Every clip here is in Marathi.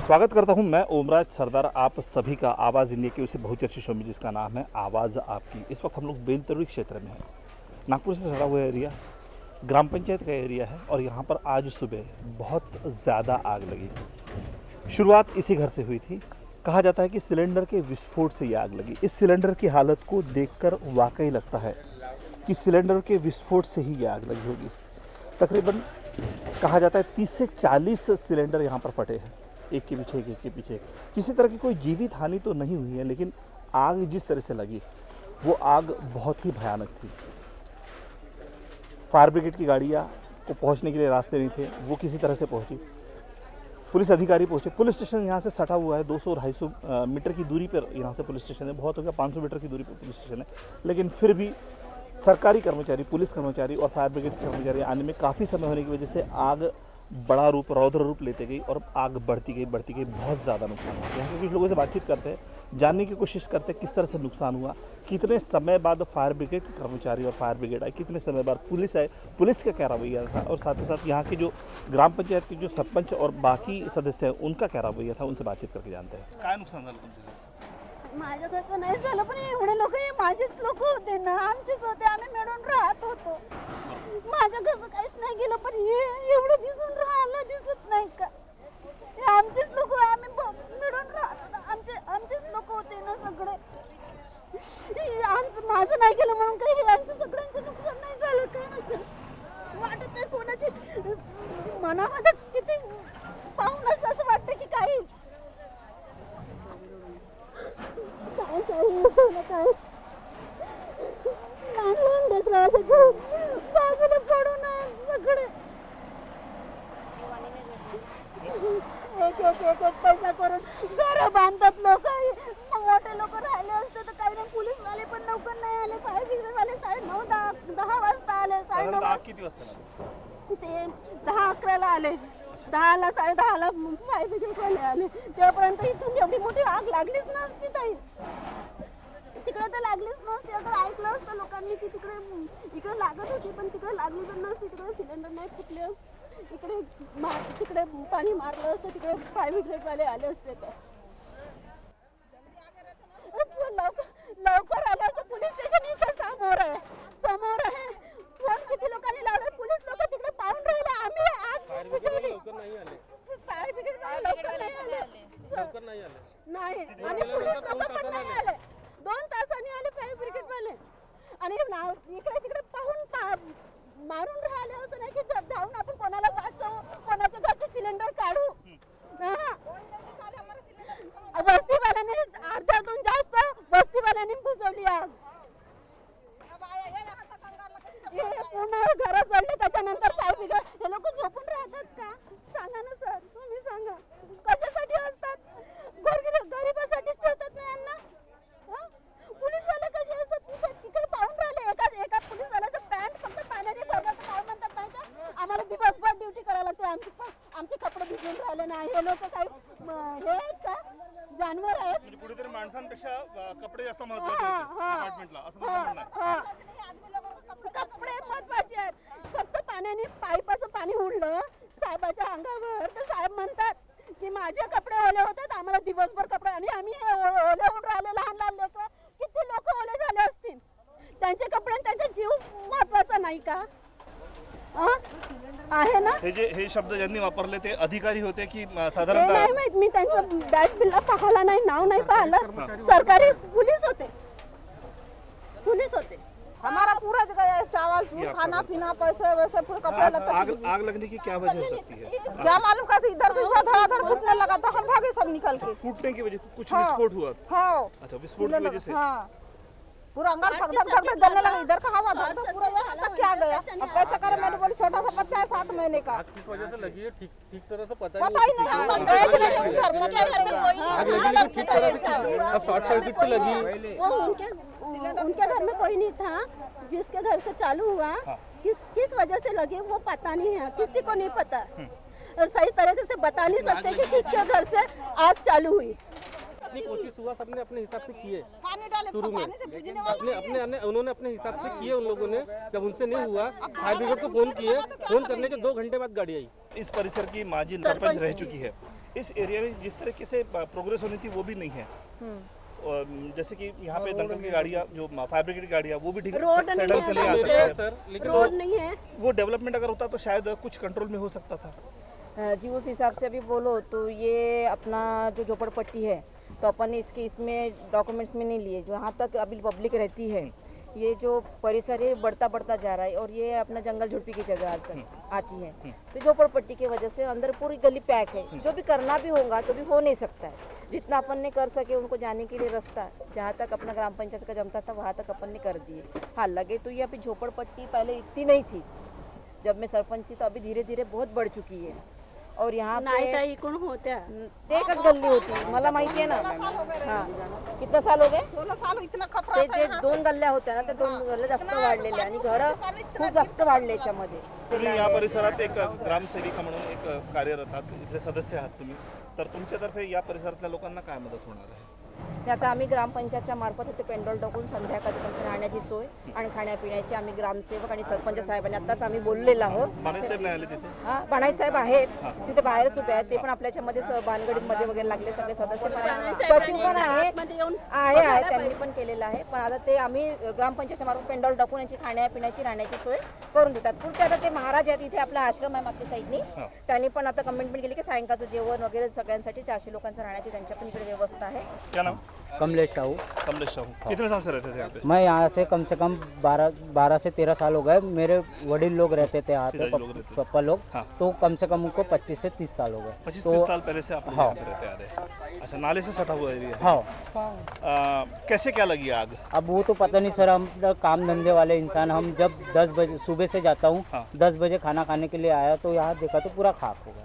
स्वागत करता हूं मैं ओमराज सरदार आप सभी का आवाज़ इंडिया की उसे बहुचर्चित शो में जिसका नाम है आवाज़ आपकी। इस वक्त हम लोग बेलतरवी क्षेत्र में हैं। नागपुर से सटा हुआ एरिया ग्राम पंचायत का एरिया है और यहाँ पर आज सुबह बहुत ज़्यादा आग लगी। शुरुआत इसी घर से हुई थी। कहा जाता है कि सिलेंडर के विस्फोट से ये आग लगी। इस सिलेंडर की हालत को देखकर वाकई लगता है कि सिलेंडर के विस्फोट से ही ये आग लगी होगी। तकरीबन कहा जाता है 30 से 40 सिलेंडर यहाँ पर फटे हैं, एक के पीछे एक के पीछे एक। किसी तरह की कोई जीवित हानि तो नहीं हुई है, लेकिन आग जिस तरह से लगी वो आग बहुत ही भयानक थी। फायर ब्रिगेड की गाड़ियाँ को पहुँचने के लिए रास्ते नहीं थे, वो किसी तरह से पहुँची। पुलिस अधिकारी पहुँचे। पुलिस स्टेशन यहाँ से सटा हुआ है, 200-250 मीटर की दूरी पर यहाँ से पुलिस स्टेशन है। बहुत हो गया 500 मीटर की दूरी पर पुलिस स्टेशन है, लेकिन फिर भी सरकारी कर्मचारी, पुलिस कर्मचारी और फायर ब्रिगेड के कर्मचारी आने में काफ़ी समय होने की वजह से आग बड़ा रूप, रौद्र रूप लेते गई और आग बढ़ती गई, बहुत ज़्यादा नुकसान हुआ। यहाँ के कुछ लोगों से बातचीत करते हैं, जानने की कोशिश करते हैं किस तरह से नुकसान हुआ, कितने समय बाद फायर ब्रिगेड के कर्मचारी और फायर ब्रिगेड आए, कितने समय बाद पुलिस आए, पुलिस का क्या रवैया था, और साथ ही साथ यहाँ के जो ग्राम पंचायत के जो सरपंच और बाकी सदस्य हैं उनका क्या रवैया था, उनसे बातचीत करके जानते हैं। काय नुकसान झालं तुमचं? माझ्या घरचं नाही झालं, पण एवढे लोक हे माझेच लोक होते ना, आमचेच होते, आम्ही मिळून राहत होतो. माझ्या घरचं काहीच नाही गेलं, पण हे एवढं दिसून राहिलं दिसत नाही का? हे आमचेच लोक, आम्ही मिळून राहत होतो, आमचेच लोक होते ना सगळे. आमचं माझं नाही गेलं म्हणून काही हे आमचं सगळ्यांचं नुकसान नाही झालं का? वाटत नाही कोणाची मनामध्ये किती पाहून असं वाटतं की काही काय लहान लेकराचं घर बाजूला पडून सगळे एक पैसा करून घर बांधतात लोक. मोठे लोक राहिले असते तर काही नाही. पोलीसवाले पण लवकर नाही आले, फायर ब्रिगेडवाले 9:30-10 वाजता आले. 9:30 किती वाजता? ते 10-11ला आले. 10ला 10:30ला फायर ब्रिगेडवाले आले. तेव्हापर्यंत इथून एवढी मोठी आग लागलीच नसती ताई. तिकडे तर लागलीच नसते. अगर ऐकलं असतं लोकांनी की इकडे लागत होती, पण तिकडे लागली पण नसती. तिकडे सिलेंडर नाही फुटले असते, तिकडे पाणी मारलं असतं, तिकडे फायर ब्रिगेडवाले आले असते तर लवकर आलं असतं. पोलीस स्टेशन इथं समोर आहे. फोन किती लोकांनी लावले, पोलीस लोक तिकडे पाहून राहिले. आम्ही आग बुझवली. फायर ब्रिगेड लवकर नाही आले. नाही, आणि पोलीस लोक पण नाही आले. 2 तासांनी आले फायर ब्रिगेड वाले. आणि इकडे तिकडे पाहून मारून राहिले. असं नाही की धावून आपण कोणाला वाचवू, कोणाच्या घरचे सिलेंडर काढू. वस्तीवाल्याने अर्ध्यातून जास्त वस्तीवाल्यांनी बुजवली आग. पूर्ण घर जळले. त्याच्यानंतर फायर ब्रिगेड हे लोक झोपून राहतात का? सांगा ना सर, तुम्ही सांगा. कशासाठी असतात? गरिबासाठीच ठेवतात ना यांना. पोलीसवाले कसे असतात तिकडे पाहून राहिले. एका पोलीसवाल्याचं पॅन्ट फक्त पाण्याने भरलं तर काय म्हणतात माहिती आहे? आम्हाला दिवसभर ड्युटी करायला लागते. आमचे कपडे भिजून राहिले नाही. हे लोक काही हे आहेत का? जानवर आहेत. म्हणजे कुठेतरी माणसांपेक्षा कपडे जास्त महत्त्वाचे आहेत डिपार्टमेंटला, असं म्हणणं आहे. कपडे महत्वाचे आहेत. फक्त पाण्याने पाईपाचं पाणी उडलं साहेबाच्या अंगावर तर साहेब म्हणतात की माझे कपडे ओले होते, आम्हाला दिवसभर कपडे. आणि आम्ही हे ओले होऊन राहिले. लहान लेकरं किती लोक ओले झाले असतील. त्यांचे कपडे, त्यांचा जीव महत्वाचा नाही का? आहे ना. हे शब्द ज्यांनी वापरले ते अधिकारी होते की साधारणतः? नाही माहित, मी त्यांचं बॅच बिल्ला पाहिला नाही, नाव नाही पाहिलं. सरकारी पुलिस होते. हमारा पूरा जगह चावल खाना पीना पैसे वैसे पूरे कपड़े लत्ते. आग लगने की क्या वजह हो सकती है? क्या मालूम कैसे इधर से धड़ाधड़ फूटने लगा तो हम भागे सब निकल के. फूटने की वजह कुछ विस्फोट हुआ? हाँ, अच्छा, विस्फोट की वजह से? हाँ, पूरा अंगार धक धक जलने लगा. इधर का हवा धक धक पूरा यहाँ तक क्या गया. अब कैसे करें? मैंने बोली छोटा सा बच्चा है 7 महीने का. किस वजह से लगी है ठीक तरह से पता ही नहीं. हम गए थे नहीं घर में. आग लगी ठीक तरह से. अब शॉर्ट सर्किट से लगी. उनके घर में कोई नहीं था. जिसके घर से चालू हुआ, किस वजह से लगी वो पता नहीं है, किसी को नहीं पता. सही तरीके से बता नहीं सकते कि किसके घर से आग चालू हुई. अपनी कोशिश हुआ, सबने अपने हिसाब से किए पानी डाले शुरू में. उन्होंने अपने हिसाब से किए उन लोगों ने. जब उनसे नहीं हुआ, फायर ब्रिगेड को फोन किए. फोन करने के 2 घंटे बाद गाड़ी आई. इस परिसर की माजी सरपंच रह चुकी है, इस एरिया में जिस तरीके से प्रोग्रेस होनी थी वो भी नहीं है। और जैसे कि यहाँ पे दंगल की गाड़ियाँ, जो फायर ब्रिगेड की गाड़ियाँ, वो भी ठीक रोड नहीं सेटल से नहीं आ है सकती है। सर लेकिन रोड नहीं है। वो डेवलपमेंट अगर होता तो शायद कुछ कंट्रोल में हो सकता था। जी उस हिसाब से अभी बोलो तो ये अपना जो झोपड़पट्टी है तो अपन ने इसमें डॉक्यूमेंट्स में नहीं लिए। जहाँ तक अभी पब्लिक रहती है, ये जो परिसर है बढ़ता जा रहा है और ये अपना जंगल झुड़पी की जगह आती है। तो झोपड़पट्टी की वजह से अंदर पूरी गली पैक है। जो भी करना भी होगा तो भी हो नहीं सकता है। जितना अपन ने कर सके उनको जाने के लिए रास्ता जहाँ तक अपना ग्राम पंचायत का जमता था वहाँ तक अपन ने कर दिए। हाँ लगे तो ये अभी झोपड़पट्टी पहले इतनी नहीं थी जब मैं सरपंच थी, तो अभी धीरे धीरे बहुत बढ़ चुकी है। और यहाँ पे इकडून होत्या एकच गल्ली होती, मला माहिती आहे ना। हाँ कितना साल हो गए? 16 साल इतना ते खपरा जे 2 गल्ल्या होत्या ना, त्या 2 गल्ल्या जास्त वाढलेल्या आणि घरं खूप जास्त वाढले याच्यामध्ये। तुम्ही या परिसरात एक ग्रामसेविका म्हणून एक कार्यरत आहात, इथले सदस्य आहात तुम्ही, तर तुमच्यातर्फे या परिसरातल्या लोकांना काय मदत होणार आहे? ते आता आम्ही ग्रामपंचायतच्या मार्फत इथे पेंडॉल टाकून संध्याकाळची त्यांच्या राहण्याची सोय आणि खाण्यापिण्याची आम्ही ग्रामसेवक आणि सरपंच साहेबांनी आताच आम्ही बोललेलो आहोत। मानेसाहेब नाही आले तिथे? हा बाणाई साहेब आहेत तिथे बाहेरच उभे आहेत, ते पण आपल्याच्यामध्ये भानगडीमध्ये वगैरे लागले सगळे सदस्य पण आहेत, सचिव पण आहे त्यांनी पण केलेलं आहे। पण आता ते आम्ही ग्रामपंचायतच्या मार्फत पेंडॉल टाकून याची खाण्यापिण्याची राहण्याची सोय करून देतात। पुढे आता ते महाराज आहेत इथे आपला आश्रम आहे मागच्या साईडनी, त्यांनी पण आता कमेंटमेंट केली की सायंकाळचं जेवण वगैरे सगळ्यांसाठी 400 लोकांचं राहण्याची त्यांच्या पण इकडे व्यवस्था आहे। क्या नाम? कमलेश साहू। कमलेश साहू, कितने साल से रहते थे यहाँ पे? मैं यहाँ से कम 12 से 13 साल हो गए। मेरे वडील लोग रहते थे यहाँ पे, पिताजी लोग रहते थे। पापा लोग, हाँ। तो कम से कम उनको 25 से 30 साल हो गए। 25-30 साल पहले से आप हाँ। यहाँ पे रहते आ रहे? अच्छा, नाले से सटा हुआ एरिया है। हाँ कैसे क्या लगी आग? अब वो तो पता नहीं सर, हम काम धंधे वाले इंसान, हम जब 10 बजे सुबह से जाता हूँ, हाँ। 10 बजे खाना खाने के लिए आया तो यहाँ देखा तो पूरा खाक हो गया।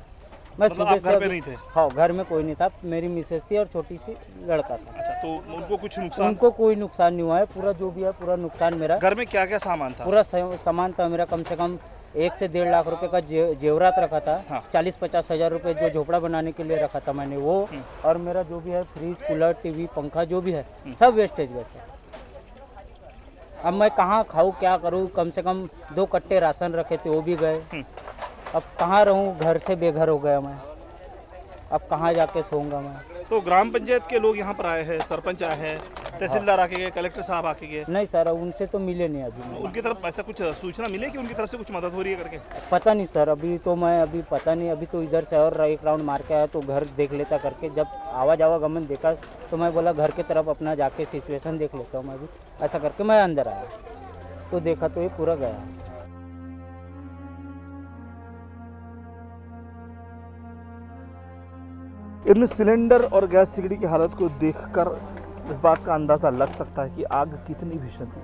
मैं मतलब सुबह आप से घर पे नहीं थे? हाँ घर में कोई नहीं था, मेरी मिसेज थी और छोटी सी लड़का था। अच्छा, तो उनको कुछ नुकसान? उनको कोई नुकसान नहीं हुआ है, पूरा जो भी है पूरा नुकसान मेरा। घर में क्या क्या सामान था? पूरा सामान था मेरा, कम से कम 1 से 1.5 लाख रुपए का जेवरात रखा था। हाँ। 40-50 हज़ार रुपए जो झोपड़ा बनाने के लिए रखा था मैंने वो, और मेरा जो भी है फ्रिज, कूलर, टीवी, पंखा जो भी है सब वेस्टेज गए सर। अब मैं कहाँ खाऊँ, क्या करूँ? कम से कम 2 कट्टे राशन रखे थे वो भी गए। अब कहाँ रहूँ, घर से बेघर हो गया मैं, अब कहाँ जाके सोऊंगा मैं? तो ग्राम पंचायत के लोग यहाँ पर आए हैं, सरपंच आए हैं, तहसीलदार आके गए, कलेक्टर साहब आके गए, नहीं सर उनसे तो मिले नहीं अभी। उनकी तरफ ऐसा कुछ सूचना मिले कि उनकी तरफ से कुछ मदद हो रही है करके? पता नहीं सर, अभी पता नहीं, अभी तो इधर से और एक राउंड मार के आया तो घर देख लेता करके, जब आवागमन देखा तो मैं बोला घर के तरफ अपना जाके सिचुएशन देख लेता हूँ मैं भी, ऐसा करके मैं अंदर आया तो देखा तो ये पूरा गया। इन सिलेंडर और गैस सिगड़ी की हालत को देखकर इस बात का अंदाज़ा लग सकता है कि आग कितनी भीषण थी।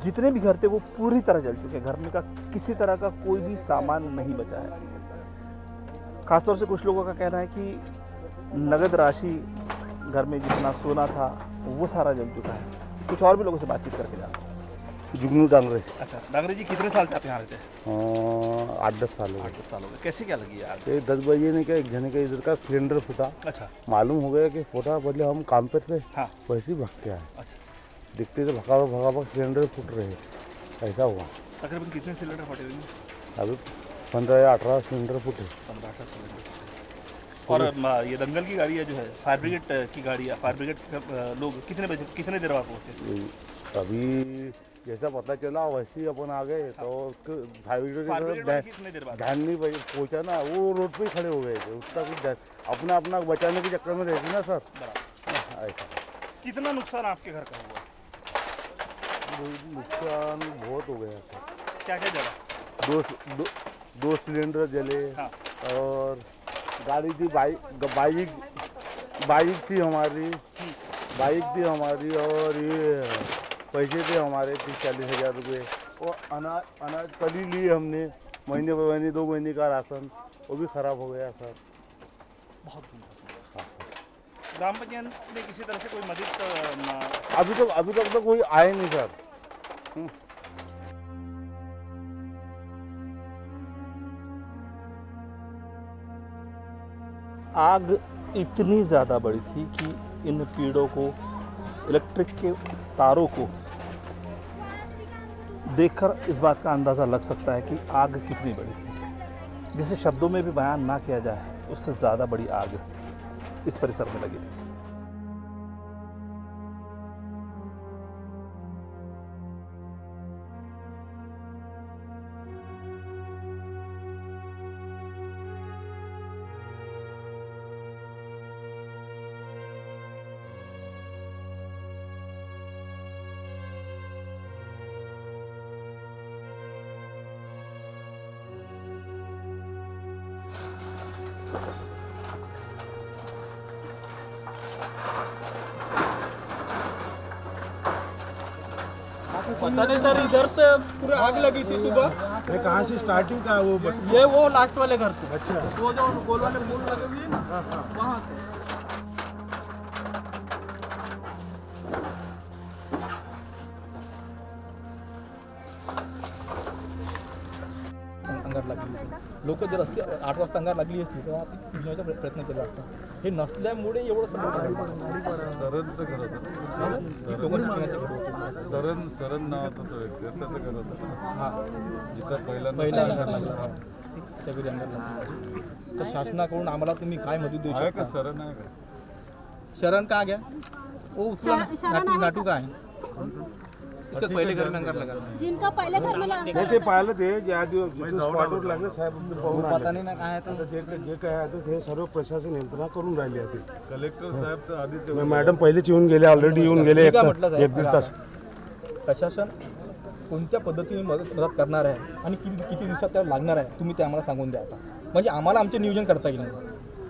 जितने भी घर थे वो पूरी तरह जल चुके हैं, घर में का किसी तरह का कोई भी सामान नहीं बचा है। खासतौर से कुछ लोगों का कहना है कि नगद राशि, घर में जितना सोना था वो सारा जल चुका है। कुछ और भी लोगों से बातचीत करके जाना। जुगनू डांगरे। अच्छा, डांगरे जी कितने साल से आप यहाँ रहते हैं? 8-10 साल हो गए। 8 साल हो गए। कैसे क्या लगी आग? ये 10 बजे ने क्या एक जने का इधर का सिलेंडर फूटा, अच्छा मालूम हो गया कि फूटा, बदले हम काम पे थे, हाँ वैसे ही भाग के आए, अच्छा, दिखते थे भगा सिलेंडर फूट रहे, ऐसा हुआ। तकरीबन कितने सिलेंडर फटे हुए? अभी 15 या 18 सिलेंडर फूटे। 15-18 सिलेंडर। और ये दंगल की गाड़ी है जो है, फायर ब्रिगेड की गाड़ी है, फायर ब्रिगेड के लोग कितने देर बाद पहुँचे? अभी जैसा पता चला वैसे ही अपन आ गए, तो फायर ब्रिगेड फायर की ब्रिगेड वाले कितने देर तरफ बाद? ध्यान नहीं पहुँचा ना, वो रोड पे ही खड़े हो गए थे, उतना कुछ ध्यान अपना बचाने के चक्कर में रहती ना सर। बराबर। ऐसा कितना नुकसान आपके घर का हुआ? नुकसान बहुत हो गया सर। क्या क्या जला? दो सिलेंडर जले, हाँ। और गाड़ी थी, बाइक थी हमारी, और ये पैसे थे हमारे 30-40 हज़ार रुपये, और अनाज कल ही लिए हमने, महीने 2 महीने का राशन, वो भी ख़राब हो गया सर। बहुत ग्राम पंचायत ने किसी तरह से कोई मदद अभी तक तो कोई आए नहीं सर। आग इतनी ज़्यादा बड़ी थी कि इन कीड़ों को, इलेक्ट्रिक के तारों को देखकर इस बात का अंदाज़ा लग सकता है कि आग कितनी बड़ी थी, जिसे शब्दों में भी बयान ना किया जाए उससे ज़्यादा बड़ी आग इस परिसर में लगी थी। पता नहीं सर, इधर से पूरा आग लगी थी सुबह। ये कहाँ से स्टार्टिंग का वो ये वो लास्ट वाले घर से, अच्छा वो जो गोल वाले फूल लगे हुए हैं ना, वहाँ से। अंगार लागली होती, लोक जर असते 8 वाजता अंगार लागली असती तर आपण भिजवण्याचा प्रयत्न केला असता. हे नसल्यामुळे एवढं सरणचं घर होतं सरण नावाचा तो व्यक्ती आहे, त्याचं घर होतं. हां, जिथं पहिल्यांदा पहिला अंगार लागला. हां, त्या घरी अंगार लागला. तर शासनाकडून आम्हाला तुम्ही काय मदत देऊ आहे का शकता? सरण आहे का? शरण का गया वो उतना नाटू का है, इसका पहले घर में अंगार लगा. जिनका पहले घर में नाही ते पाहिलं ते ज्या दिवस स्पॉटवर लागले साहेब आपले पाहून पता नाही ना काय आहे तर. ते जे काय आहे ते सर्व प्रशासन यंत्रणा करून राहिली आहे. कलेक्टर साहेब तर आधीच ते मॅडम पहिलेच येऊन गेले, ऑलरेडी येऊन गेले मी काय म्हटलं साहेब, एक दीड तास. प्रशासन कोणत्या पद्धतीने मदत करणार आहे आणि किती दिवसात त्याला लागणार आहे, तुम्ही ते आम्हाला सांगून द्या आता. म्हणजे आम्हाला आमचे नियोजन करता येईल.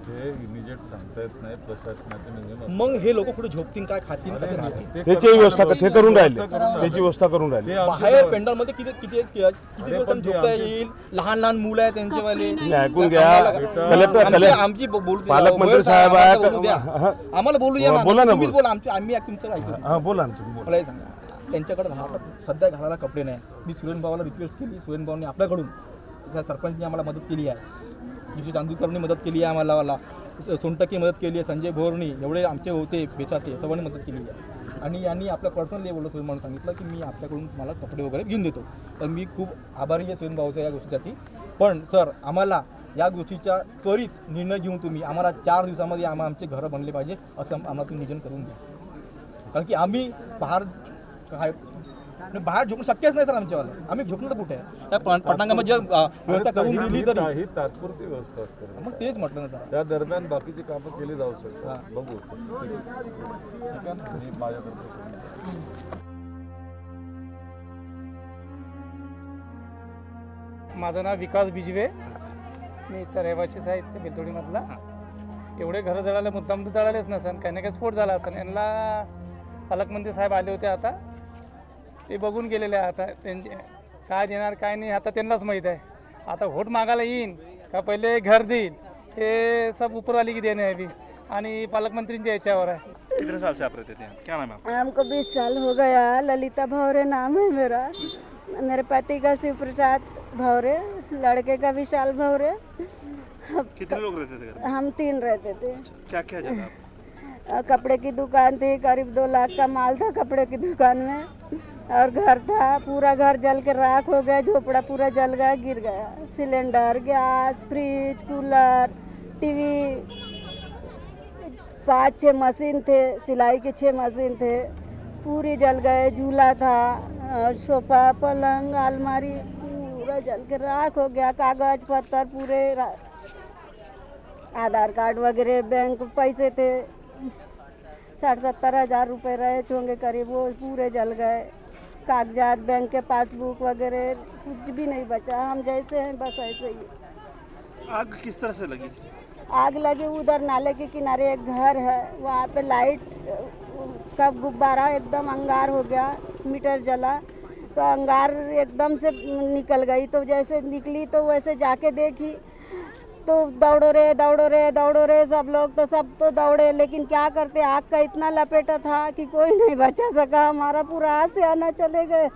हे इमिजिएट सांगता येत नाही प्रशासनाचे नियम. मग हे लोक पुढे झोपतील काय, खातील, कसे राहतील. त्याची व्यवस्था ते करून राहिले, त्याची व्यवस्था करून राहिले. बाहेर पेंडॉलमध्ये किती दिवस त्यांना झोपता येईल. लहान लहान मुलं आहेत त्यांचेवाले. ऐकून घ्या, कलेक्टर आमची पालकमंत्री साहेब आहे. आम्हाला बोलू द्या ना, बोला ना, तुम्हीच बोला. आम्ही तुमचं ऐकू. हां बोला ना तुम्ही बोला. मला हे सांगा, त्यांच्याकडे राहतात सध्या घालायला कपडे नाही. मी सुरेन भावाला रिक्वेस्ट केली, सुरेन भाऊनी आपल्याकडून, त्या सरपंचनी आम्हाला मदत केली आहे, जिशी चांदूकरनी मदत केली आहे आम्हाला, सोनटक्की मदत केली आहे, संजय भोरणी, एवढे आमचे होते बेसाते सर्वांनी मदत केली आहे. आणि यांनी आपल्या पर्सनल लेवलला सुरेन भाऊने सांगितलं की मी आपल्याकडून तुम्हाला कपडे वगैरे घेऊन देतो. तर मी खूप आभारी आहे सुरेन भाऊच्या या गोष्टीसाठी. पण सर, आम्हाला या गोष्टीचा त्वरित निर्णय घेऊन तुम्ही आम्हाला 4 दिवसामध्ये आमचे घरं बनले पाहिजे असं आम्हाला तुम्ही नियोजन करून द्या. कारण की आम्ही बाहेर झोपणं शक्यच नाही सर आमच्यावाला. आम्ही झोपणं तर कुठे आहे, त्या पटांगामध्ये व्यवस्था करून दिली तरी ही तात्पुरती व्यवस्था असते. मग तेच म्हटलं ना सर. त्या दरम्यान बाकीची कामं केली जाऊ शकतात. बघू ठीक आहे ना, मी माझ्याकडे. माझं नाव विकास बिजवे, मी इथचा रहिवासीच आहे इथं बेलतोडीमधला. एवढे घरं जळाले, मुद्दाम तर जळालेच नसन, काही ना काही स्फोट झाला असेल. यांना पालकमंत्री साहेब आले होते, आता ते बघून गेलेले आहे. आता त्यांचे काय देणार काय नाही आता त्यांनाच माहीत आहे. आता व्होट मागायला येईन का पहिले घर देईल, हे सब ऊपरवाली की देणे आहे भी, आणि पालकमंत्रींच्या याच्यावर आहे. कितने साल से आप रहते थे? क्या नाम है आपका? हमको 20 साल हो गया। ललिता भौरे नाम है मेरा। मेरे पति का शिव प्रसाद भौरे, लड़के का विशाल भौरे। कितने लोग रहते थे घर में? हम 3 रहते थे। क्या क्या जगह? कपड़े की दुकान थी, करीब 2 लाख का माल था कपड़े की दुकान में, और घर था, पूरा घर जल के राख हो गया, झोपड़ा पूरा जल गया, गिर गया। Cylinder, gas, fridge, cooler, TV, 5-6 machine थे, सिलाई के 6 मशीन थे, पूरी जल गए। झूला था, सोफा, पलंग, अलमारी पूरा जल के राख हो गया। कागज पत्तर पूरे, आधार कार्ड वगैरह, बैंक पैसे थे 60-70 हज़ार रुपये रहे होंगे करीब, वो पूरे जल गए। कागजात, बैंक के पासबुक वगैरह कुछ भी नहीं बचा। हम जैसे हैं बस ऐसे ही। आग किस तरह से लगी? आग लगी उधर नाले के किनारे एक घर है, वहाँ पे लाइट का गुब्बारा एकदम अंगार हो गया, मीटर जला तो अंगार एकदम से निकल गई। तो जैसे निकली तो वैसे जाके देखी तो दौड़ो रे सब लोग, तो सब तो दौड़े, लेकिन क्या करते, आग का इतना लपेटा था कि कोई नहीं बचा सका। हमारा पूरा हाथ से आना चले गए।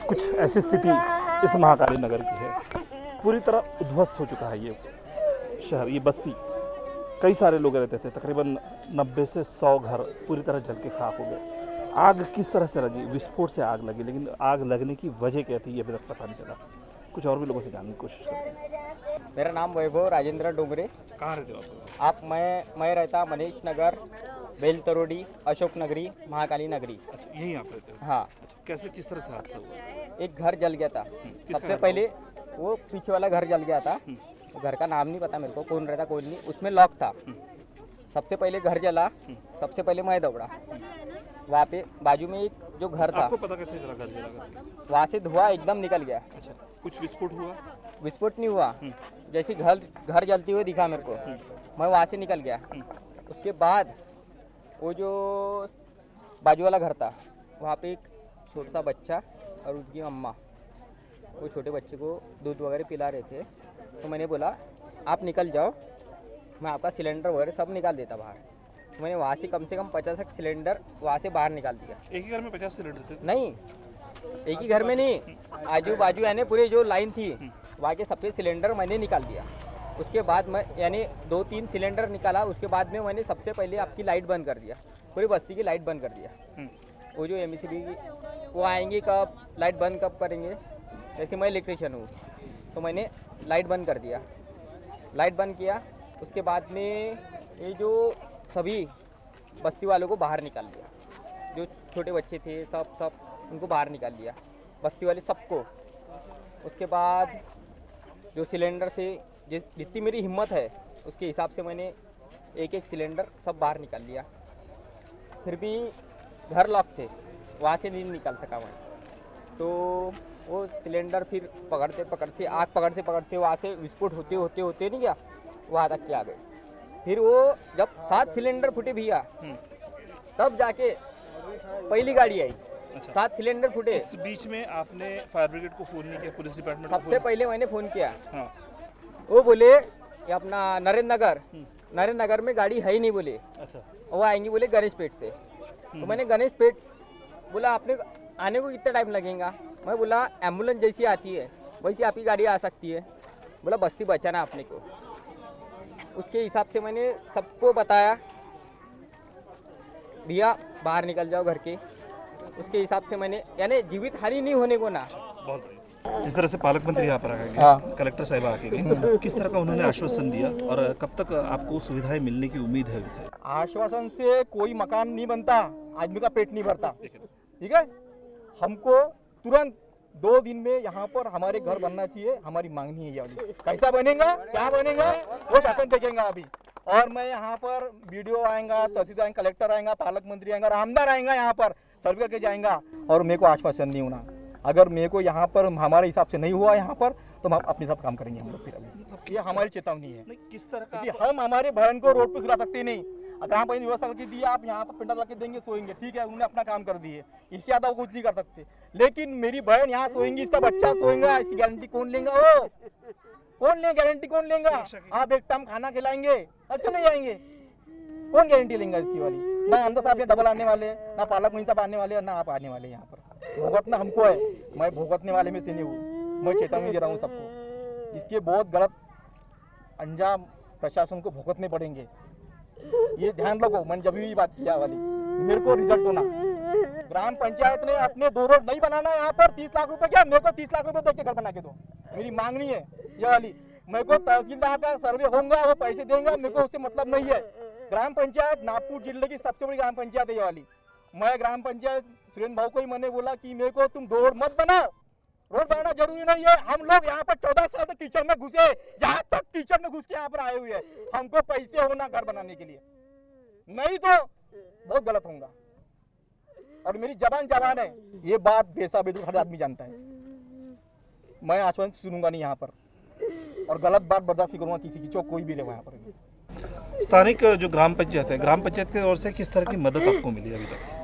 कुछ ऐसी स्थिति इस महाकाली नगर की है, पूरी तरह उद्ध्वस्त हो चुका है ये शहर, ये बस्ती। कई सारे लोग रहते थे, तकरीबन 90 से 100 घर पूरी तरह जल के खाक हो गए। आग किस तरह से लगी? विस्फोट से आग लगी, लेकिन आग लगने की वजह क्या थी ये अभी तक पता नहीं चला। कुछ और भी लोगों से जानने की कोशिश करते हैं। मेरा नाम वैभव राजेंद्र डोंगरे। कहाँ रहते हो आप? आप मैं रहता मनीष नगर, बेल तरोड़ी, अशोक नगरी, महाकाली नगरी। अच्छा, यहीं आप रहते हो? हाँ। अच्छा, कैसे किस तरह से हादसा हुआ? एक घर जल गया था। किसका सबसे घर पहले वो पीछे वाला घर जल गया था। घर का नाम नहीं पता मेरे को, कौन रहता कौन नहीं। उसमें लॉक था। सबसे पहले घर जला, सबसे पहले मैं दौड़ा। वहाँ पे बाजू में एक जो घर था, आपको पता कैसे चला घर जला करके? वहाँ से धुआं एकदम निकल गया। अच्छा, कुछ विस्फोट हुआ? विस्फोट नहीं हुआ, जैसे घर जलते हुए दिखा मेरे को। मैं वहाँ से निकल गया। उसके बाद वो जो बाजू वाला घर था, वहाँ पे एक छोटा सा बच्चा और उसकी अम्मा वो छोटे बच्चे को दूध वगैरह पिला रहे थे। तो मैंने बोला आप निकल जाओ, मैं आपका सिलेंडर वगैरह सब निकाल देता बाहर। तो मैंने वहाँ से कम 50 सिलेंडर वहाँ से बाहर निकाल दिया। एक ही घर में 50 सिलेंडर थे? नहीं, एक ही घर में नहीं, आजू बाजू यानी पूरे जो लाइन थी वहाँ के सबके सिलेंडर मैंने निकाल दिया। उसके बाद मैं यानी 2-3 सिलेंडर निकाला। उसके बाद में मैंने सबसे पहले आपकी लाइट बंद कर दिया, पूरी बस्ती की लाइट बंद कर दिया। वो जो एमएससीबी वो आएंगे कब, लाइट बंद कब करेंगे, जैसे मैं इलेक्ट्रिशियन हूँ तो मैंने लाइट बंद कर दिया। लाइट बंद किया, उसके बाद में ये जो सभी बस्ती वालों को बाहर निकाल दिया। जो छोटे बच्चे थे सब उनको बाहर निकाल दिया, बस्ती वाले सबको। उसके बाद जो सिलेंडर थे, जितनी मेरी हिम्मत है उसके हिसाब से मैंने एक सिलेंडर सब बाहर निकाल लिया। फिर भी घर लॉक थे, वहाँ से नहीं निकाल सका मैं। तो वो सिलेंडर फिर पकड़ते आग पकड़ते वहाँ से विस्फोट होते नहीं क्या, वहाँ तक के आ गए। फिर वो जब 7 सिलेंडर फूटे भैया, तब जाके पहली गाड़ी आई। 7 सिलेंडर फूटे। इस बीच में आपने फायर ब्रिगेड को फोन नहीं किया, पुलिस डिपार्टमेंट को? सबसे पहले मैंने फ़ोन किया। हाँ। वो बोले ये अपना नरेंद्र नगर में गाड़ी है ही नहीं बोले। अच्छा। वो आएंगी बोले गणेश पेट से। तो मैंने गणेश पेट बोला आपने आने को कितना टाइम लगेगा। मैं बोला एम्बुलेंस जैसी आती है वैसी आपकी गाड़ी आ सकती है। बोला बस्ती बचाना आपने को। उसके हिसाब से मैंने सबको बताया भैया बाहर निकल जाओ घर के। उसके हिसाब से मैंने यानी जीवित हानि नहीं होने को ना। बहुत बढ़िया। जिस तरह से पालक मंत्री यहाँ पर आ गए, हाँ। कलेक्टर साहिबा आके गए, किस तरह का उन्होंने आश्वासन दिया और कब तक आपको सुविधाएं मिलने की उम्मीद है? इसे आश्वासन से कोई मकान नहीं बनता, आदमी का पेट नहीं भरता। ठीक है, हमको तुरंत 2 दिन में यहाँ पर हमारे घर बनना चाहिए, हमारी मांगनी है ये वाली। कैसा बनेगा, क्या बनेगा, वो शासन देखेगा अभी। और मैं यहाँ पर वीडियो आएगा, तहसीलदार आएंगे, कलेक्टर आएगा, पालक मंत्री आएगा, रामदार आएगा, यहाँ पर सर्वे करके जाएगा। और मेरे को आश्वासन नहीं होना। अगर मेरे को यहाँ पर हमारे हिसाब से नहीं हुआ यहाँ पर, तो हम अपने साथ काम करेंगे हम लोग। फिर अभी ये हमारी चेतावनी है। किस तरह का क्योंकि हम हमारे बहन को रोड पे सुला सकते नहीं। ग्राम पंचायत व्यवस्था करके दी, आप यहाँ पर पिंडा ला के देंगे, सोएंगे, ठीक है, उन्होंने अपना काम कर दिए, इससे ज्यादा वो कुछ नहीं कर सकते। लेकिन मेरी बहन यहाँ सोएंगी, इसका बच्चा सोएगा, इसकी गारंटी कौन लेगा? वो कौन लेगा गारंटी? कौन लेगा? आप एक टाइम खाना खिलाएंगे और चले जाएंगे, कौन गारंटी लेगा इसकी वाली? ना आमदा साहब ये डबल आने वाले, ना पालक मंत्री साहब आने वाले, ना आप आने वाले। यहाँ पर भुगतना हमको है, मैं भुगतने वाले में से नहीं हूँ। मैं चेतावनी दे रहा हूँ सबको, इसके बहुत गलत अंजाम प्रशासन को भुगतने पड़ेंगे। ये ध्यान रखो। मैंने जब भी बात किया वाली, मेरे को रिजल्ट होना। ग्राम पंचायत ने अपने 2 रोड नहीं बनाना है यहाँ पर 30 लाख रुपए, क्या मेरे को 30 लाख रुपए दे के घर बना के दो। मेरी मांगनी है ये वाली। मेरे को तहसीलदार का सर्वे होगा, वो पैसे देंगे, मेरे को उससे मतलब नहीं है। ग्राम पंचायत नागपुर जिले की सबसे बड़ी ग्राम पंचायत है ये वाली। मैं ग्राम पंचायत सुरेंद्र भाऊ को ही मैंने बोला कि मेरे को तुम 2 रोड मत बनाओ, रोड बनाना जरूरी नहीं है। हम लोग यहाँ पर 14 साल से टीचर में घुसे, यहाँ तक टीचर में घुस के यहाँ पर आए हुए हैं। हमको पैसे होना घर बनाने के लिए, नहीं तो बहुत गलत होगा। और मेरी जबान है, ये बात बेसाबेदुल हर आदमी जानता है। मैं आश्वासन सुनूंगा नहीं यहाँ पर, और गलत बात बर्दाश्त नहीं करूंगा किसी की, चाहे कोई भी रहे यहाँ पर। स्थानिक जो ग्राम पंचायत है, ग्राम पंचायत की ओर से किस तरह की मदद आपको मिली अभी तक?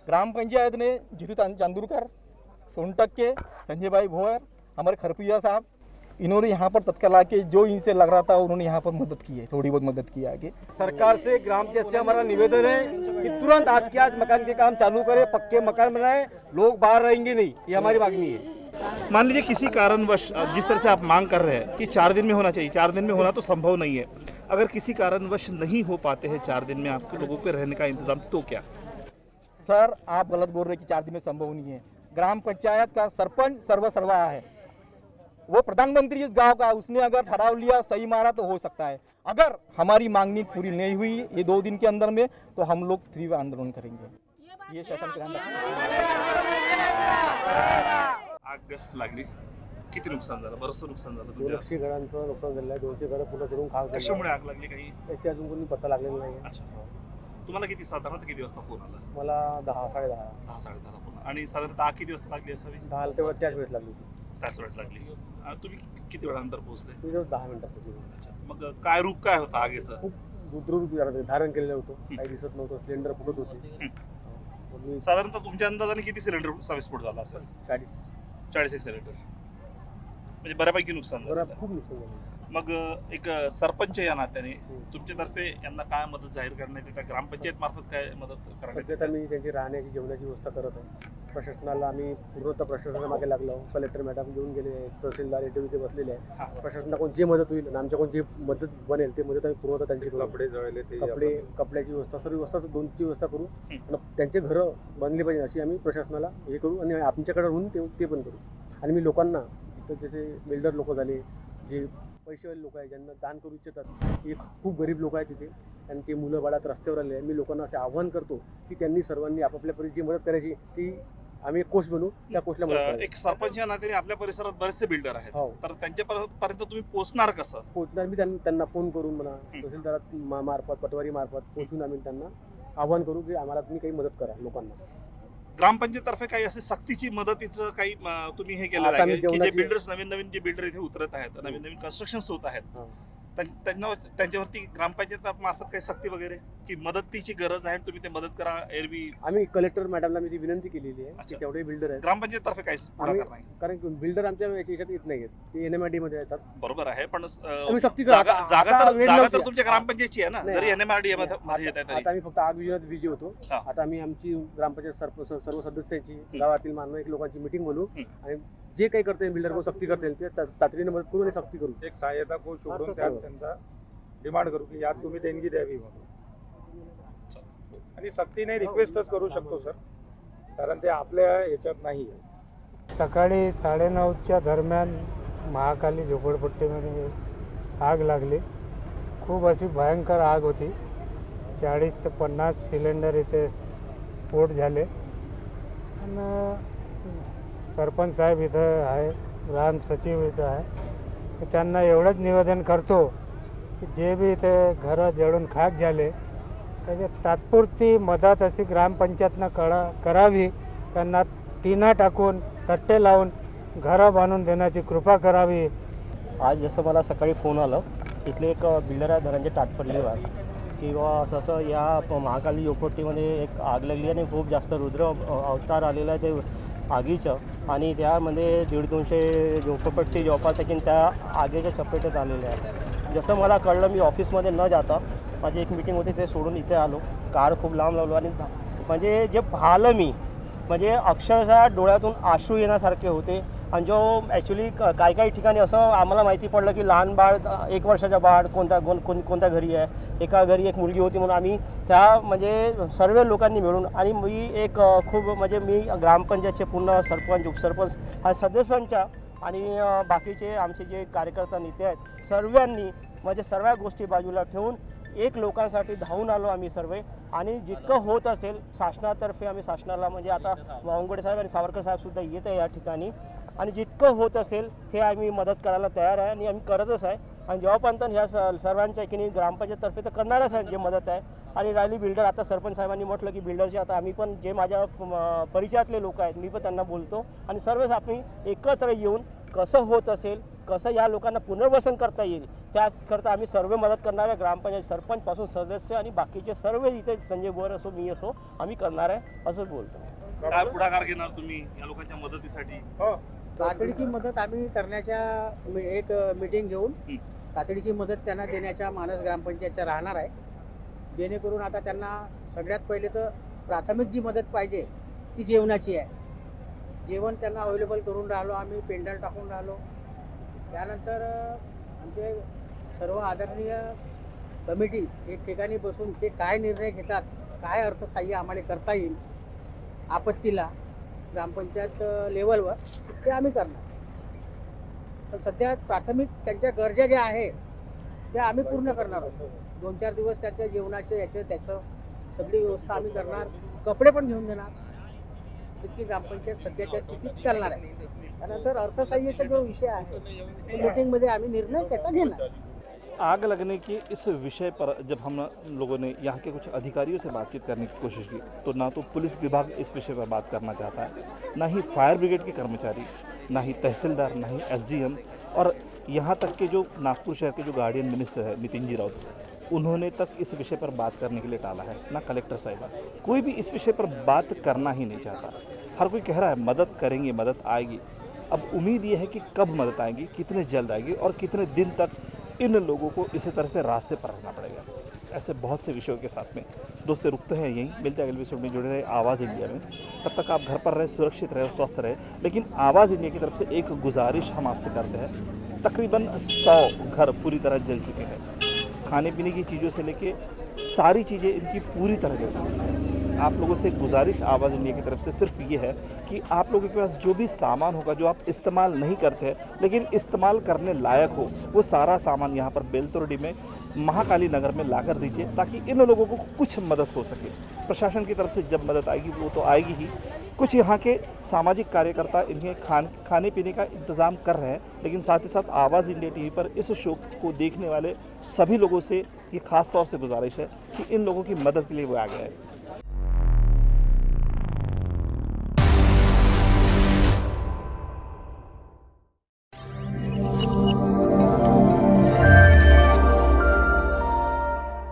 ग्राम पंचायत ने जीतू चांदूरकर, सोनटक के संजय भाई भोयर, हमारे खरपुया साहब, इन्होंने यहाँ पर तत्काल आके जो इनसे लग रहा था उन्होंने यहाँ पर मदद की है, थोड़ी बहुत मदद की है आगे। सरकार से ग्राम पंचायत से हमारा निवेदन है कि तुरंत आज के आज मकान के काम चालू करें, पक्के मकान बनाएं, लोग बाहर रहेंगे नहीं, ये हमारी मांगनी है। मान लीजिए किसी कारणवश जिस तरह से आप मांग कर रहे हैं कि 4 दिन में होना चाहिए, 4 दिन में होना तो संभव नहीं है। अगर किसी कारणवश नहीं हो पाते हैं 4 दिन में आपके लोगों के रहने का इंतजाम, तो क्या? सर आप गलत बोल रहे कि 4 दिन में संभव नहीं है। ग्राम पंचायत का सरपंच सर्वसर्वा है, वो प्रधानमंत्री इस गांव का, उसने अगर ठहराव लिया सही मारा तो हो सकता है। अगर हमारी मांगनी पूरी नहीं हुई ये 2 दिन के अंदर में तो हम लोग तीव्र आंदोलन करेंगे। ये शासन का ध्यान आग लागली, किती नुकसान झालं? बरंचसं नुकसान झालं. 200 घरांचं नुकसान झालं आहे. 200 घरं पुन्हा चढून खाक झाली. कशामुळे आग लागली काही? याची अजून कोणी पत्ता लागलेला नाही. अच्छा, तुम्हाला किती साधारणतः किती वाजता फोन आला? मला 10 साडे 10-10:30 फोन. आणि साधारणतः आग किती वाजता लागली असावी? 10 तेवढं त्याच वेळेस लागली होती. त्याच वेळेस लागली. तुम्ही किती वेळानंतर पोहोचले? मी जवळ 10 मिनिटात पोहोचलो. अच्छा, मग काय रूप काय होतं आगीचं? खूप रुद्र धारण केलेलं होतं, काही दिसत नव्हतं, सिलेंडर फुटत होते. मग मी साधारणतः तुमच्या अंदाजाने किती सिलेंडर विस्फोट झाला असेल? 40 सिलेंडर, म्हणजे बऱ्यापैकी नुकसान झालं. खूप नुकसान झालं. मग एक सरपंच या नात्याने तुमच्यातर्फे यांना काय मदत जाहीर करण्यात येते? ग्रामपंचायत मार्फत काय मदत करण्यात सध्या तर मी त्यांची राहण्याची जेवणाची व्यवस्था करत आहे. प्रशासनाला आम्ही पूर्णतः प्रशासनाच्या मागे लागलो. कलेक्टर मॅडम घेऊन गेले, तहसीलदार इथे बसलेले आहे. प्रशासनाला कोण जे मदत होईल आणि आमच्याकडून जे मदत बनेल ते मदत आम्ही पूर्णतः त्यांची करू. कपड्याची व्यवस्था, सर्व व्यवस्था, दोनची व्यवस्था करू आणि त्यांचे घरं बनले पाहिजे अशी आम्ही प्रशासनाला हे करू आणि आमच्याकडे होऊन ते पण करू. आणि मी लोकांना इथं जसे बिल्डर लोक झाले, जे पैसेवाले लोक आहेत, ज्यांना दान करू इच्छितात, हे खूप गरीब लोक आहेत तिथे, त्यांची मुलं बाळात रस्त्यावर आले. मी लोकांना असे आव्हान करतो की त्यांनी सर्वांनी आपापल्या जी मदत करायची ती आम्ही एक कोष बनवू, त्या कोषला मदत करायची. एक सरपंच या नात्याने आपल्या परिसरात बरेचसे बिल्डर आहेत, हो. तर त्यांच्यापर्यंत तुम्ही पोहोचणार कसं? पोहोचणार मी त्यांना फोन करून म्हणा, तहसीलदारात मार्फत, पटवारी मार्फत पोहोचून आम्ही त्यांना आव्हान करू की आम्हाला तुम्ही काही मदत करा लोकांना. ग्रामपंचायतर्फे काही असे सक्तीची मदतीचं काही तुम्ही हे केलेलं आता आहे मी की जे जेवणाची- बिल्डर्स नवीन जे बिल्डर इथे उतरत आहेत, नवीन कन्स्ट्रक्शन होत आहेत, त्यांच्यावरती ग्रामपंचायत मार्फत काही सक्ती वगैरे की मदतीची गरज आहे, तुम्ही ते मदत करा एरवी? आम्ही कलेक्टर मॅडमला मी ती विनंती केलेली आहे की तेवढे बिल्डर आहेत. ग्रामपंचायतर्फे काही पुढाकार नाही, कारण की बिल्डर आमच्या याच्यात येत नाहीत, ते NMRD मध्ये येतात. बरोबर आहे, पण आम्ही सक्ती करू. जागा वेळ तर नव्हती. तुमच्या ग्रामपंचायतची आहे ना, नाही, जरी NMRD मध्ये येत आहे आता तरी. आम्ही फक्त आग विजयात बिझी होतो. हा. आता आम्ही आमची ग्रामपंचायत सर्व सदस्यांची, गावातील मानवी लोकांची मीटिंग बोलू आणि जे काही करता येईल बिल्डर सक्ती करता येईल ते तातडीने मदत करू आणि सक्ती करू. एक सहाय्यता कोष उघडून त्यात त्यांचा डिमांड करू की यात तुम्ही देणगी द्यावी म्हणून, आणि सक्तीने रिक्वेस्टच करू शकतो सर, कारण ते आपल्या ह्याच्यात नाही आहे. सकाळी 9:30च्या दरम्यान महाकाली झोपडपट्टीमध्ये आग लागली. खूप अशी भयंकर आग होती. 40 ते 50 सिलेंडर इथे स्फोट झाले. आणि सरपंच साहेब इथं आहे, ग्राम सचिव इथं आहे. त्यांना एवढंच निवेदन करतो की जे बी इथे घरं जळून खाक झाले त्याची तात्पुरती मदत अशी ग्रामपंचायतनं करावी. त्यांना टिना टाकून टट्टे लावून घरं बांधून देण्याची कृपा करावी. आज जसं मला सकाळी फोन आलं, इथले एक बिल्डर आहे धनंजय ताटपल्लीवर, किंवा असं या महाकाली झोपडपट्टीमध्ये एक आग लागली आणि खूप जास्त रुद्र अवतार आलेला आहे ते आगीचं, आणि त्यामध्ये 150-200 झोपडपट्टी जवळपास आहे की त्या आगीच्या चपेट्यात आलेल्या आहे. जसं मला कळलं, मी ऑफिसमध्ये न जाता माझी एक मीटिंग होती ते सोडून इथे आलो. कार खूप लांब लावलो आणि म्हणजे जे पाहिलं मी, म्हणजे अक्षरशः डोळ्यातून अश्रू येण्यासारखे होते. आणि जो ॲक्च्युली काही ठिकाणी असं आम्हाला माहिती पडलं की लहान बाळ, 1 वर्षाचा बाळ कोणत्या घरी आहे, एका घरी एक मुलगी होती, म्हणून आम्ही त्या म्हणजे सर्व लोकांनी मिळून, आणि मी एक खूप म्हणजे मी ग्रामपंचायतचे पूर्ण सरपंच, उपसरपंच ह्या सदस्यांच्या आणि बाकीचे आमचे जे कार्यकर्ता नेते आहेत सर्वांनी म्हणजे सर्व गोष्टी बाजूला ठेवून एक लोकांसाठी धावून आलो आम्ही सर्व. आणि जितकं होत असेल शासनातर्फे आम्ही शासनाला म्हणजे आता वावंगडे साहेब आणि सावरकर साहेबसुद्धा येत आहे या ठिकाणी, आणि जितकं होत असेल ते आम्ही मदत करायला तयार आहे आणि आम्ही करतच आहे. आणि जेव्हापर्यंत ह्या सर्वांच्या की नाही ग्रामपंचायततर्फे तर करणारच आहे जे मदत आहे. आणि राहिली बिल्डर, आता सरपंच साहेबांनी म्हटलं की बिल्डरचे आता आम्ही पण जे माझ्या परिचयातले लोक आहेत मी पण त्यांना बोलतो, आणि सर्वच आम्ही एकत्र येऊन कसं होत असेल, कसं या लोकांना पुनर्वसन करता येईल त्याचकरता आम्ही सर्व मदत करणार आहे. ग्रामपंचायत सरपंचपासून सदस्य आणि बाकीचे सर्व इथे संजय बोर असो मी असो आम्ही करणार आहे असं बोलतो. काय पुढाकार घेणार तुम्ही या लोकांच्या मदतीसाठी? तातडीची मदत आम्ही करण्याच्या एक मीटिंग घेऊन तातडीची मदत त्यांना देण्याच्या मानस ग्रामपंचायतच्या राहणार आहे, जेणेकरून आता त्यांना सगळ्यात पहिले तर प्राथमिक जी मदत पाहिजे ती जेवणाची आहे. जेवण त्यांना अवेलेबल करून राहिलो आम्ही, पेंडल टाकून राहिलो. त्यानंतर आमचे सर्व आदरणीय कमिटी एक ठिकाणी बसून ते काय निर्णय घेतात, काय अर्थसहाय्य आम्हाला करता येईल आपत्तीला ग्रामपंचायत लेवलवर, ते आम्ही करणार. पण सध्या प्राथमिक त्यांच्या गरजा ज्या आहे त्या आम्ही पूर्ण करणार आहोत. 2-4 दिवस त्यांच्या जेवणाचं त्याचं सगळी व्यवस्था आम्ही करणार, कपडे पण घेऊन देणार. इतकी ग्रामपंचायत सध्याच्या स्थितीत चालणार आहे. त्यानंतर अर्थसहाय्याचा जो विषय आहे तो मीटिंगमध्ये आम्ही निर्णय त्याचा घेणार. आग लगने के इस विषय पर जब हम लोगों ने यहाँ के कुछ अधिकारियों से बातचीत करने की कोशिश की तो ना तो पुलिस विभाग इस विषय पर बात करना चाहता है, ना ही फायर ब्रिगेड के कर्मचारी, ना ही तहसीलदार, ना ही एसडीएम और यहाँ तक के जो नागपुर शहर के जो गार्डियन मिनिस्टर है नितिन जी राउत, उन्होंने तक इस विषय पर बात करने के लिए टाला है। ना कलेक्टर साहिबा, कोई भी इस विषय पर बात करना ही नहीं चाहता। हर कोई कह रहा है मदद करेंगे, मदद आएगी। अब उम्मीद ये है कि कब मदद आएगी, कितने जल्द आएगी और कितने दिन तक इन लोगों को इसी तरह से रास्ते पर रहना पड़ेगा। ऐसे बहुत से विषयों के साथ में दोस्तों रुकते हैं यहीं, मिलते हैं अगले एपिसोड में। जुड़े रहे आवाज़ इंडिया में, तब तक आप घर पर रहे, सुरक्षित रहे, स्वस्थ रहे। लेकिन आवाज़ इंडिया की तरफ से एक गुजारिश हम आपसे करते हैं। तकरीबन 100 घर पूरी तरह जल चुके हैं। खाने पीने की चीज़ों से लेके सारी चीज़ें इनकी पूरी तरह जल चुकी हैं। आप लोगों से गुजारिश आवाज़ इंडिया की तरफ से सिर्फ ये है कि आप लोगों के पास जो भी सामान होगा जो आप इस्तेमाल नहीं करते हैं लेकिन इस्तेमाल करने लायक हो, वो सारा सामान यहाँ पर बेलतोरडी में महाकाली नगर में ला कर दीजिए ताकि इन लोगों को कुछ मदद हो सके। प्रशासन की तरफ से जब मदद आएगी वो तो आएगी ही, कुछ यहाँ के सामाजिक कार्यकर्ता इन्हें खाने पीने का इंतज़ाम कर रहे हैं। लेकिन साथ ही साथ आवाज़ इंडिया टीवी पर इस शो को देखने वाले सभी लोगों से ये खास तौर से गुजारिश है कि इन लोगों की मदद के लिए वो आ गए हैं।